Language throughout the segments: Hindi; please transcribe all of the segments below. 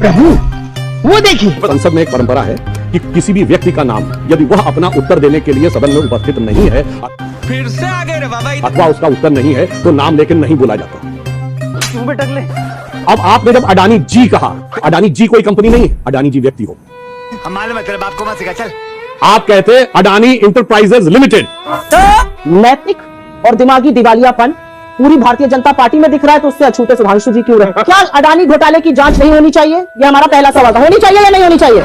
प्रभु वो देखिए, संसद में एक परंपरा है कि किसी भी व्यक्ति का नाम यदि वह अपना उत्तर देने के लिए सदन में उपस्थित नहीं है, फिर से आ गए रे बाबा, अथवा उसका उत्तर नहीं है, तो नाम लेकिन नहीं बोला जाता। क्यों बेटकले? अब आपने जब अडानी जी कहा, अडानी जी कोई कंपनी नहीं है, अडानी जी व्यक्ति हो। हम मालूम है तेरे बाप को मत सिखा, चल। आप कहते अडानी इंटरप्राइजेज लिमिटेड। नैतिक और दिमागी दिवालियापन पूरी भारतीय जनता पार्टी में दिख रहा है, तो उससे अछूते सुधांशु जी क्यों रहे? क्या अडानी घोटाले की जांच नहीं होनी चाहिए? ये हमारा पहला सवाल था। होनी चाहिए या नहीं होनी चाहिए?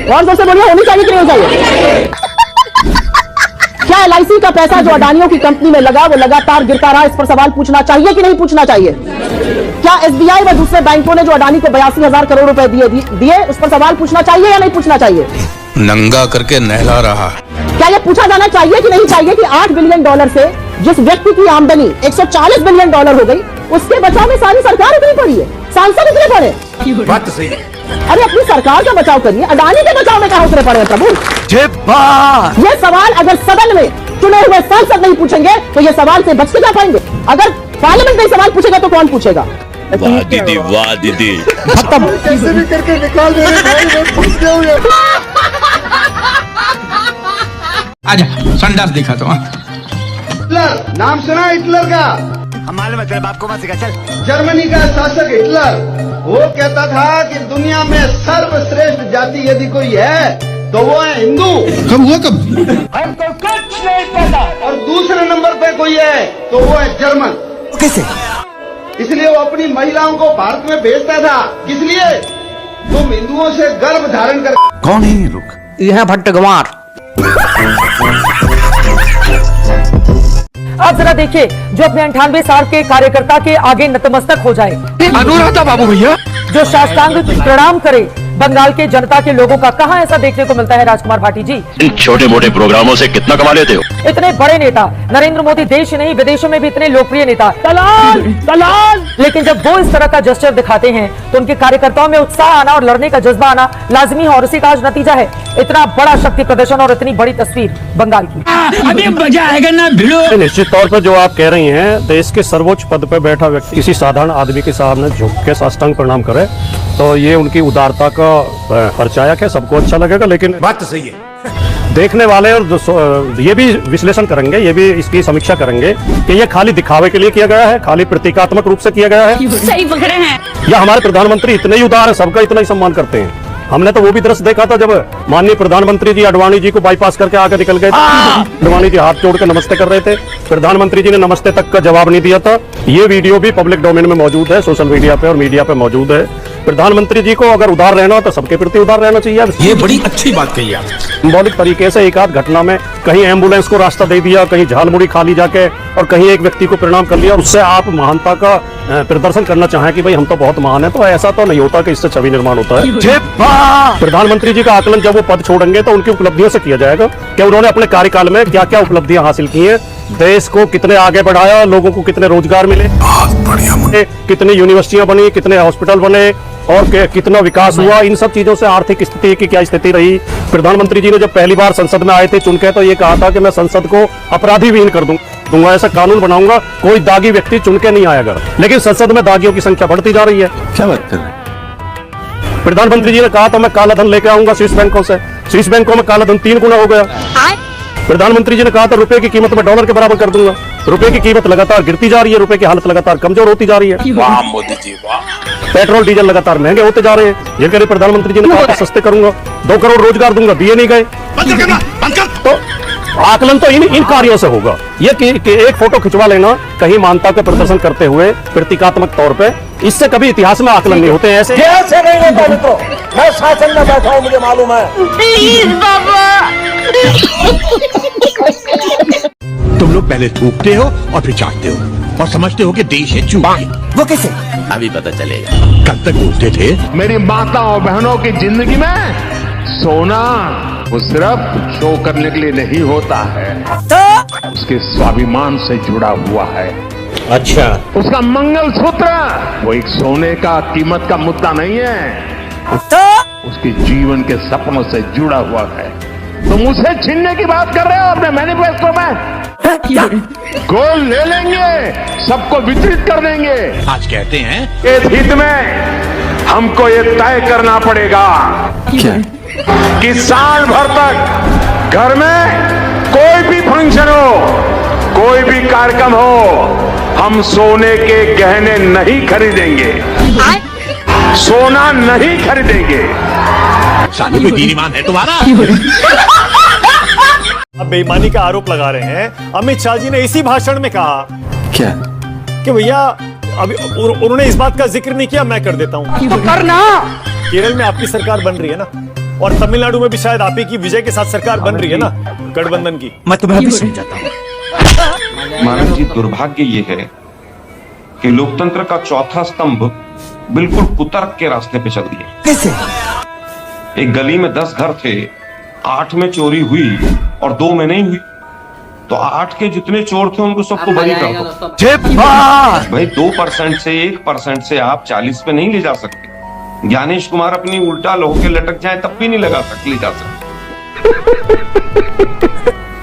कौन सबसे बोलिए, होनी चाहिए कि नहीं होनी चाहिए? क्या LIC का पैसा जो अडानियों की कंपनी में लगा वो लगातार गिरता रहा, इस पर सवाल पूछना चाहिए कि नहीं पूछना चाहिए? क्या SBI व दूसरे बैंकों ने जो अडानी को 82,000 करोड़ रुपए दिए उस पर सवाल पूछना चाहिए या नहीं पूछना चाहिए? नंगा करके नहला रहा। क्या यह पूछा जाना चाहिए कि नहीं चाहिए कि $8 बिलियन से जिस व्यक्ति की आमदनी $140 बिलियन हो गई, उसके बचाव में सारी सरकार उतरी पड़ी है, सांसद उतरे पड़े? बात तो सही है। अरे अपनी सरकार का बचाव करिए, अडानी के बचाव में कहां उतरे पड़े हैं प्रभु? ये सवाल अगर सदन में चुने हुए सांसद नहीं पूछेंगे तो ये सवाल से बच के जा पाएंगे। अगर पार्लियामेंट में सवाल पूछेगा तो कौन पूछेगा? वाह दीदी, वाह दीदी। कैसे भी करके निकाल दे रहे। आजा संडास दिखा तो। हिटलर नाम सुना हिटलर का? हम मालूम है तेरे बाप को मत सिखा, चल। जर्मनी का शासक हिटलर, वो कहता था कि दुनिया में सर्वश्रेष्ठ जाति यदि कोई है तो वो है हिंदू। कब हुआ कब? हमको कुछ नहीं पता। और दूसरे नंबर पे कोई है तो वो है जर्मन। कैसे? इसलिए वो अपनी महिलाओं को भारत में भेजता था। किस लिए? तुम हिंदुओं से गर्भ धारण कर। कौन है ये लोग? यह भट्टगवार। अब जरा देखिए, जो अपने 98 साल के कार्यकर्ता के आगे नतमस्तक हो जाए, अनुराधा बाबू भैया, जो साष्टांग प्रणाम करे बंगाल के जनता के लोगों का, कहां ऐसा देखने को मिलता है? राजकुमार भाटी जी, इन छोटे मोटे प्रोग्रामों से कितना कमा लेते हो? इतने बड़े नेता, नरेंद्र मोदी देश नहीं विदेशों में भी इतने लोकप्रिय नेता, दलाल दलाल, लेकिन जब वो इस तरह का जेस्चर दिखाते हैं तो उनके कार्यकर्ताओं में उत्साह आना और लड़ने का जज्बा आना लाजमी है, और उसी का आज नतीजा है इतना बड़ा शक्ति प्रदर्शन और इतनी बड़ी तस्वीर बंगाल की। अभी मजा आएगा ना भिड़ो। निश्चित तौर पर जो आप कह रही हैं, देश के सर्वोच्च पद पर बैठा व्यक्ति किसी साधारण आदमी के सामने झुक के साष्टांग प्रणाम करे तो ये उनकी उदारता का परिचायक है, सबको अच्छा लगेगा। लेकिन बात तो सही है। देखने वाले और ये भी विश्लेषण करेंगे, ये भी इसकी समीक्षा करेंगे कि ये खाली दिखावे के लिए किया गया है, खाली प्रतीकात्मक रूप से किया गया है, सही पकड़े हैं, या हमारे प्रधानमंत्री इतने ही उदार है, सबका इतना ही सम्मान करते हैं। हमने तो वो भी दृश्य देखा था जब माननीय प्रधानमंत्री जी अडवाणी जी को बाईपास करके आगे निकल गए थे। अडवाणी जी हाथ जोड़ के नमस्ते कर रहे थे, प्रधानमंत्री जी ने नमस्ते तक का जवाब नहीं दिया था। ये वीडियो भी पब्लिक डोमेन में मौजूद है, सोशल मीडिया पे और मीडिया पे मौजूद है। प्रधानमंत्री जी को अगर उदार रहना हो तो सबके प्रति उदार रहना चाहिए। ये बड़ी अच्छी बात कही आप। सिंबॉलिक तरीके से एक आध घटना में कहीं एम्बुलेंस को रास्ता दे दिया, कहीं झालमुड़ी खा ली जाके, और कहीं एक व्यक्ति को प्रणाम कर लिया, उससे आप महानता का प्रदर्शन करना चाहें कि भाई हम तो बहुत महान है, तो ऐसा तो नहीं होता कि इससे छवि निर्माण होता है। प्रधानमंत्री जी का आकलन जब वो पद छोड़ेंगे तो उनकी उपलब्धियों से किया जाएगा कि उन्होंने अपने कार्यकाल में क्या क्या उपलब्धियां हासिल की हैं, देश को कितने आगे बढ़ाया, लोगों को कितने रोजगार मिले, कितनी यूनिवर्सिटियां बनी, कितने हॉस्पिटल बने और कितना विकास हुआ। इन सब चीजों से आर्थिक स्थिति की क्या स्थिति रही। प्रधानमंत्री जी ने जब पहली बार संसद में आए थे चुनके, तो ये कहा था कि मैं संसद को अपराधी विहीन कर दूंगा, ऐसा कानून बनाऊंगा, कोई दागी व्यक्ति चुन के नहीं आएगा। लेकिन संसद में दागियों की संख्या बढ़ती जा रही है। क्या बात कर रहे हैं? प्रधानमंत्री जी ने कहा था मैं काला धन लेके आऊंगा स्विस बैंकों से, स्विस बैंकों में काला धन 3 गुना हो गया। प्रधानमंत्री जी ने कहा था रुपए की कीमत में डॉलर के बराबर कर दूंगा, रुपए की कीमत लगातार गिरती जा रही है, रुपए की हालत लगातार कमजोर होती जा रही है। वाह मोदी जी वाह। पेट्रोल डीजल लगातार महंगे होते जा रहे हैं, जिनके लिए प्रधानमंत्री जी ने कहा सस्ते करूंगा, 2 करोड़ रोजगार दूंगा, दिए नहीं गए। तो आकलन तो इन कार्यों से होगा। ये कि एक फोटो खिंचवा लेना कहीं मानता का प्रदर्शन करते हुए प्रतीकात्मक तौर पे, इससे कभी इतिहास में आकलन नहीं होते हैं। ऐसे नहीं होता मित्रों, मैं शासन में बैठा हूँ, मुझे मालूम है। तुम लोग पहले थूकते हो और फिर चाटते हो और समझते हो कि देश है चूहे। वो कैसे? अभी पता चलेगा। कल तक बोलते थे मेरी माताओं बहनों की जिंदगी में सोना वो सिर्फ शो करने के लिए नहीं होता है, उसके स्वाभिमान से जुड़ा हुआ है। अच्छा, उसका मंगल सूत्र वो एक सोने का कीमत का मुद्दा नहीं है, उसके जीवन के सपनों से जुड़ा हुआ है। तुम उसे छीनने की बात कर रहे हो अपने मैनिफेस्टो में। गोल ले लेंगे, सबको वितरित कर देंगे। आज कहते हैं इस हित में हमको ये तय करना पड़ेगा कि साल भर तक घर में कोई भी फंक्शन हो, कोई भी कार्यक्रम हो, हम सोने के गहने नहीं खरीदेंगे, सोना नहीं खरीदेंगे। साले कोई दीन ईमान है तुम्हारा? अब बेईमानी का आरोप लगा रहे हैं। अमित शाह जी ने इसी भाषण में कहा क्या? कि भैया अभी उन्होंने इस बात का जिक्र नहीं किया, मैं कर देता हूँ। तो करना। केरल में आपकी सरकार बन रही है ना, और तमिलनाडु में भी शायद आप ही की विजय के साथ सरकार बन रही है ना, गठबंधन की। मैं तुम्हें अभी समझाता हूँ। मानव जी, दुर्भाग्य ये है कि लोकतंत्र का चौथा स्तंभ बिल्कुल कुतर्क के रास्ते पे चल दिया। कैसे? एक गली में 10 घर थे, 8 में चोरी हुई और 2 में नहीं हुई, तो 8 के जितने चोर थे उनको सबको बरी कर दो। भाई 2% से 1% से आप 40 पे नहीं ले जा सकते। ज्ञानेश कुमार अपनी उल्टा लो के लटक जाए तब भी नहीं ले जा सकते।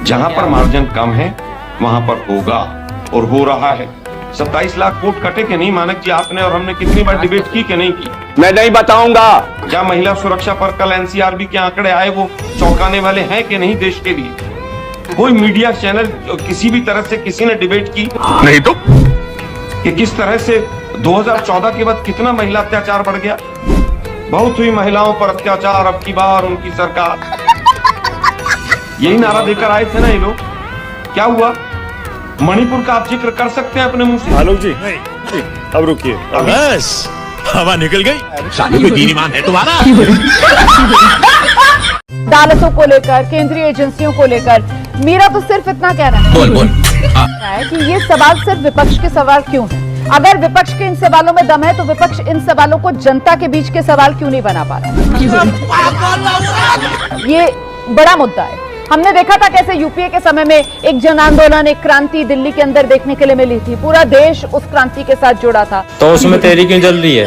जहां पर मार्जिन कम है वहां पर होगा, और हो रहा है। 27 लाख वोट कटे कि नहीं मानक जी? आपने और हमने कितनी बार डिबेट की कि नहीं की? मैं नहीं बताऊंगा। क्या महिला सुरक्षा पर कल एनसीआरबी के आंकड़े आए, वो चौंकाने वाले हैं कि नहीं देश के लिए? कोई मीडिया चैनल किसी भी तरह से किसी ने डिबेट की? नहीं तो कि किस तरह से 2014 के बाद कितना महिला अत्याचार बढ़ गया? बहुत हुई महिलाओं पर अत्याचार, अब की बार उनकी सरकार। यही नारा देकर आए थे ना ये लोग। क्या हुआ? मणिपुर का आप जिक्र कर सकते हैं अपने मुंह से? आलोक जी, अब रुकिए। बस हवा निकल गई। साले कोई दीन ईमान है तुम्हारा? अदालतों को लेकर, केंद्रीय एजेंसियों को लेकर मेरा तो सिर्फ इतना कहना है कि ये सवाल सिर्फ विपक्ष के सवाल क्यों है? अगर विपक्ष के इन सवालों में दम है तो विपक्ष इन सवालों को जनता के बीच के सवाल क्यों नहीं बना पा रहा? ये बड़ा मुद्दा है। हमने देखा था कैसे यूपीए के समय में एक जन आंदोलन, एक क्रांति दिल्ली के अंदर देखने के लिए मिली थी। पूरा देश उस क्रांति के साथ जुड़ा था। तो उसमें तेरी क्यों जल रही है?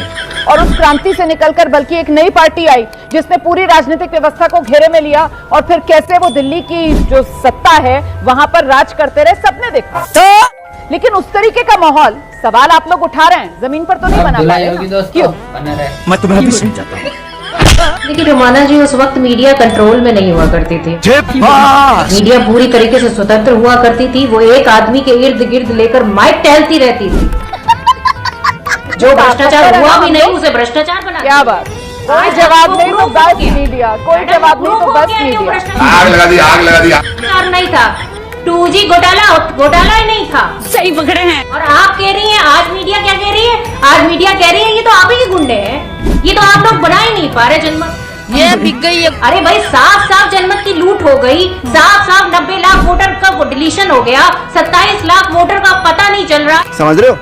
और उस क्रांति से निकलकर बल्कि एक नई पार्टी आई जिसने पूरी राजनीतिक व्यवस्था को घेरे में लिया, और फिर कैसे वो दिल्ली की जो सत्ता है वहां पर राज करते रहे, सबने देखा। लेकिन उस तरीके का माहौल, सवाल आप लोग उठा रहे हैं, जमीन पर तो नहीं बना पाए ना? क्यों? मैं तुम्हें अभी समझाता हूँ। लेकिन रमाना जी, उस वक्त मीडिया कंट्रोल में नहीं हुआ करती थी। मीडिया पूरी तरीके से स्वतंत्र हुआ करती थी। वो एक आदमी के इर्द गिर्द लेकर माइक टहलती रहती थी। जो भ्रष्टाचार हुआ भी नहीं उसे भ्रष्टाचार बना। क्या बात? कोई जवाब नहीं तो बस मीडिया, कोई जवाब नहीं तो बस मीडिया। आग लगा दी, आग लगा दी। नहीं था 2G घोटाला ही नहीं था। सही पकड़े हैं। और आप कह रही हैं आज मीडिया क्या कह रही है? आज मीडिया कह रही है ये तो आप ही के गुंडे हैं, ये तो आप लोग बना ही नहीं पा रहे जनमत। ये बिक गई है। अरे भाई साफ साफ जनमत की लूट हो गई। साफ साफ 90 लाख वोटर का डिलीशन हो गया। 27 लाख वोटर का पता नहीं चल रहा। समझ रहे हो?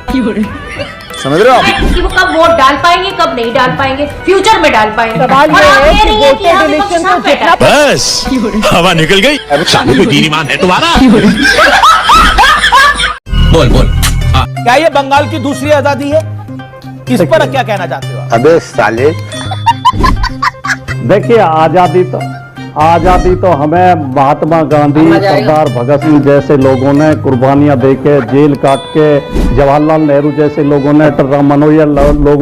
समझ रहे हो आप? कि वो कब वोट डाल पाएंगे, कब नहीं डाल पाएंगे, फ्यूचर में डाल पाएंगे। सवाल ये है कि वोटर डिलीशन को जितना बस हवा निकल गई। साले कोई दीन ईमान है तुम्हारा? बोल। क्या ये बंगाल की दूसरी आजादी है? इस पर क्या कहना चाहते हो? अबे साले, देखिए आजादी तो हमें महात्मा गांधी, सरदार भगत सिंह जैसे लोगों ने कुर्बानियां देके, जेल काट के, जवाहरलाल नेहरू जैसे लोगों ने, मनोहर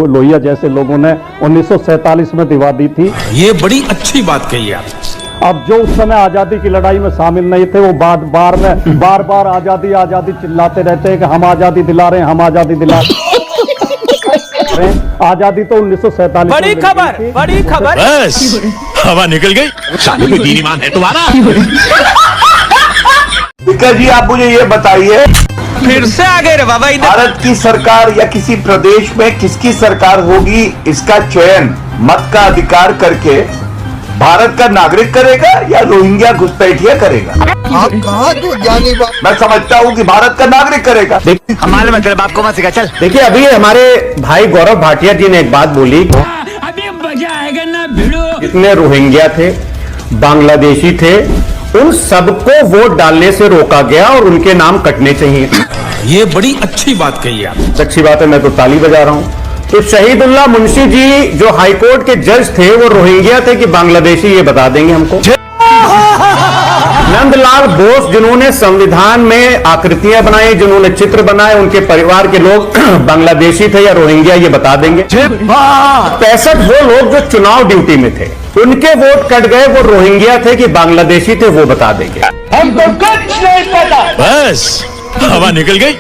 लोहिया जैसे लोगों ने 1947 में दिवा दी थी। ये बड़ी अच्छी बात कही आप। अब जो उस समय आजादी की लड़ाई में शामिल नहीं थे वो बार बार आजादी चिल्लाते रहते हैं कि हम आजादी दिला रहे हैं, हम आजादी दिला रहे हैं। आजादी तो 1947 बड़ी खबर। बस हवा निकल गई। साले कोई दीन ईमान है तुम्हारा? जी आप मुझे ये बताइए, फिर से आ गए रे बाबा। भारत की सरकार या किसी प्रदेश में किसकी सरकार होगी, इसका चयन मत का अधिकार करके भारत का नागरिक करेगा या रोहिंग्या घुसपैठिया करेगा? आप कहा तो ज्ञानी बात। मैं समझता हूँ कि भारत का नागरिक करेगा। हमारे मतलब आपको मत सिखा। चल देखिए, अभी हमारे भाई गौरव भाटिया जी ने एक बात बोली, अभी मजा आएगा ना भिड़ो। जितने रोहिंग्या थे, बांग्लादेशी थे, उन सबको वोट डालने से रोका गया और उनके नाम कटने चाहिए। ये बड़ी अच्छी बात कही आप। अच्छी बात है, मैं तो ताली बजा रहा हूँ। तो शहीदुल्लाह मुंशी जी जो हाईकोर्ट के जज थे वो रोहिंग्या थे कि बांग्लादेशी, ये बता देंगे हमको। नंदलाल बोस जिन्होंने संविधान में आकृतियां बनाई, जिन्होंने चित्र बनाए, उनके परिवार के लोग बांग्लादेशी थे या रोहिंग्या, ये बता देंगे। 65 वो लोग जो चुनाव ड्यूटी में थे, उनके वोट कट गए, वो रोहिंग्या थे कि बांग्लादेशी थे, वो बता देंगे। हमको कुछ नहीं पता। बस हवा निकल गई।